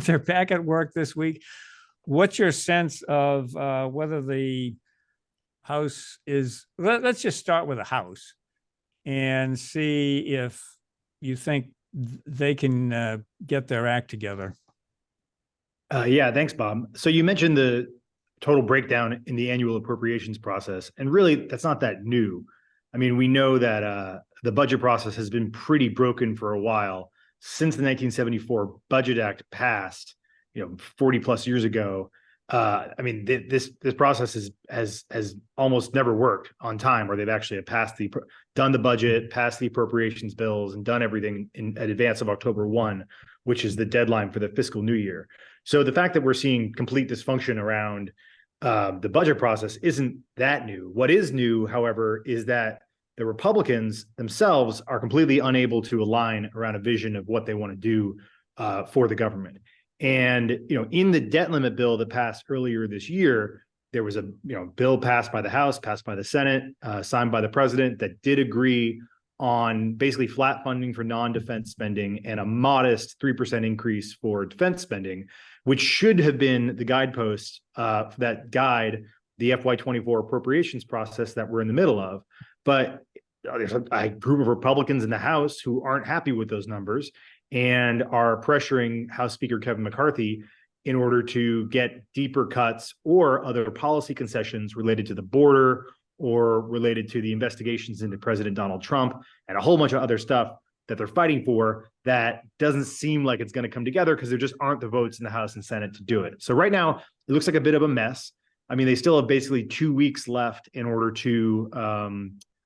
they're back at work this week. What's your sense of whether the House is, let's just start with the House and see if you think they can get their act together. Yeah, thanks, Bob. So you mentioned the total breakdown in the annual appropriations process, and really that's not that new. I mean, we know that the budget process has been pretty broken for a while since the 1974 Budget Act passed, 40 plus years ago. I mean, this process has almost never worked on time, where they've actually done the budget, passed the appropriations bills, and done everything in advance of October 1, which is the deadline for the fiscal new year. So the fact that we're seeing complete dysfunction around the budget process isn't that new. What is new, however, is that the Republicans themselves are completely unable to align around a vision of what they want to do for the government. And, in the debt limit bill that passed earlier this year, there was a bill passed by the House, passed by the Senate, signed by the president, that did agree on basically flat funding for non-defense spending and a modest 3% increase for defense spending, which should have been the guidepost that guide the FY24 appropriations process that we're in the middle of. But there's a group of Republicans in the House who aren't happy with those numbers and are pressuring House Speaker Kevin McCarthy in order to get deeper cuts or other policy concessions related to the border or related to the investigations into President Donald Trump and a whole bunch of other stuff that they're fighting for that doesn't seem like it's going to come together because there just aren't the votes in the House and Senate to do it. So right now, it looks like a bit of a mess. I mean, they still have basically 2 weeks left in order to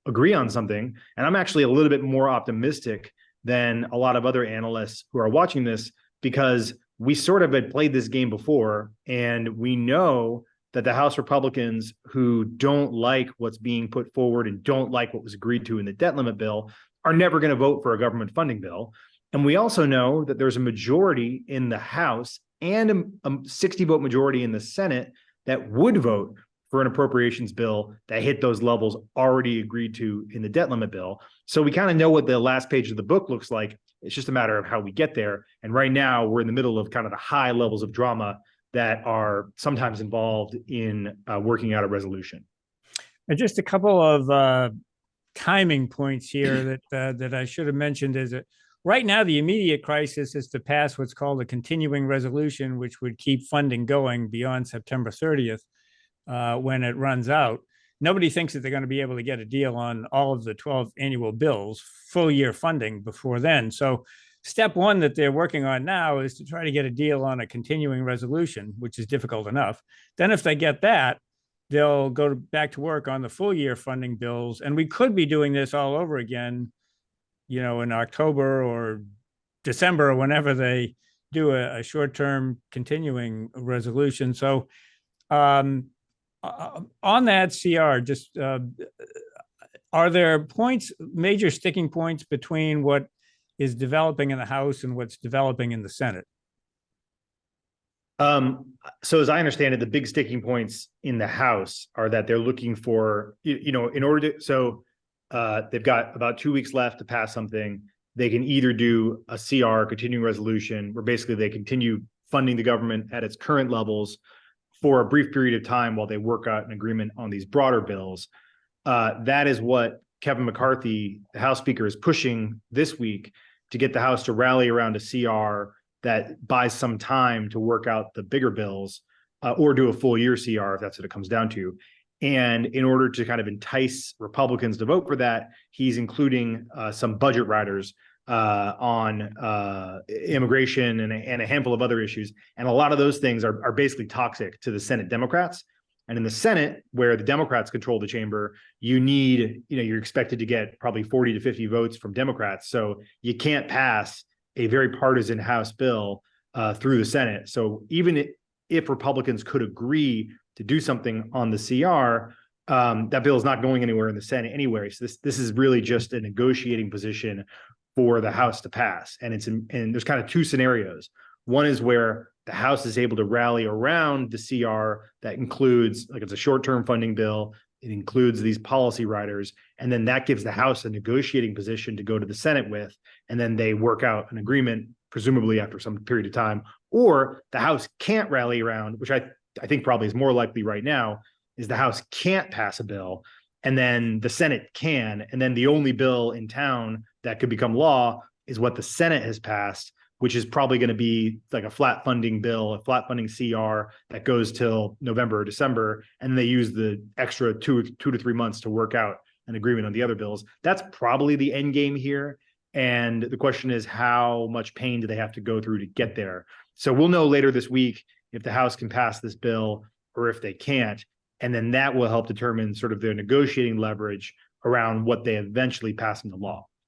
agree on something. And I'm actually a little bit more optimistic than a lot of other analysts who are watching this, because we sort of had played this game before, and we know that the House Republicans who don't like what's being put forward and don't like what was agreed to in the debt limit bill are never going to vote for a government funding bill. And we also know that there's a majority in the House and a 60-vote majority in the Senate that would vote for an appropriations bill that hit those levels already agreed to in the debt limit bill. So we kind of know what the last page of the book looks like. It's just a matter of how we get there. And right now we're in the middle of kind of the high levels of drama that are sometimes involved in working out a resolution. And just a couple of timing points here that I should have mentioned is that right now the immediate crisis is to pass what's called a continuing resolution, which would keep funding going beyond September 30th. When it runs out. Nobody thinks that they're going to be able to get a deal on all of the 12 annual bills, full year funding before then. So step one that they're working on now is to try to get a deal on a continuing resolution, which is difficult enough. Then if they get that, they'll go back to work on the full year funding bills. And we could be doing this all over again, in October or December or whenever they do a short-term continuing resolution. So on that CR, just are there major sticking points between what is developing in the House and what's developing in the Senate? So as I understand it, the big sticking points in the House are that they're looking for, in order to, so they've got about 2 weeks left to pass something. They can either do a CR, continuing resolution, where basically they continue funding the government at its current levels for a brief period of time while they work out an agreement on these broader bills. That is what Kevin McCarthy, the House Speaker, is pushing this week to get the House to rally around a CR that buys some time to work out the bigger bills or do a full year CR if that's what it comes down to. And in order to kind of entice Republicans to vote for that, he's including some budget riders on immigration and a handful of other issues. And a lot of those things are basically toxic to the Senate Democrats. And in the Senate, where the Democrats control the chamber, you're expected to get probably 40 to 50 votes from Democrats. So you can't pass a very partisan House bill through the Senate. So even if Republicans could agree to do something on the CR, that bill is not going anywhere in the Senate anyway. So this is really just a negotiating position for the House to pass. And there's kind of two scenarios. One is where the House is able to rally around the CR that includes, like, it's a short-term funding bill. It includes these policy riders. And then that gives the House a negotiating position to go to the Senate with. And then they work out an agreement presumably after some period of time, or the House can't rally around, which I think probably is more likely right now, is the House can't pass a bill and then the Senate can. And then the only bill in town that could become law is what the Senate has passed, which is probably going to be like a flat funding bill, a flat funding CR that goes till November or December. And they use the extra two to 3 months to work out an agreement on the other bills. That's probably the end game here. And the question is, how much pain do they have to go through to get there? So we'll know later this week if the House can pass this bill or if they can't. And then that will help determine sort of their negotiating leverage around what they eventually pass into law.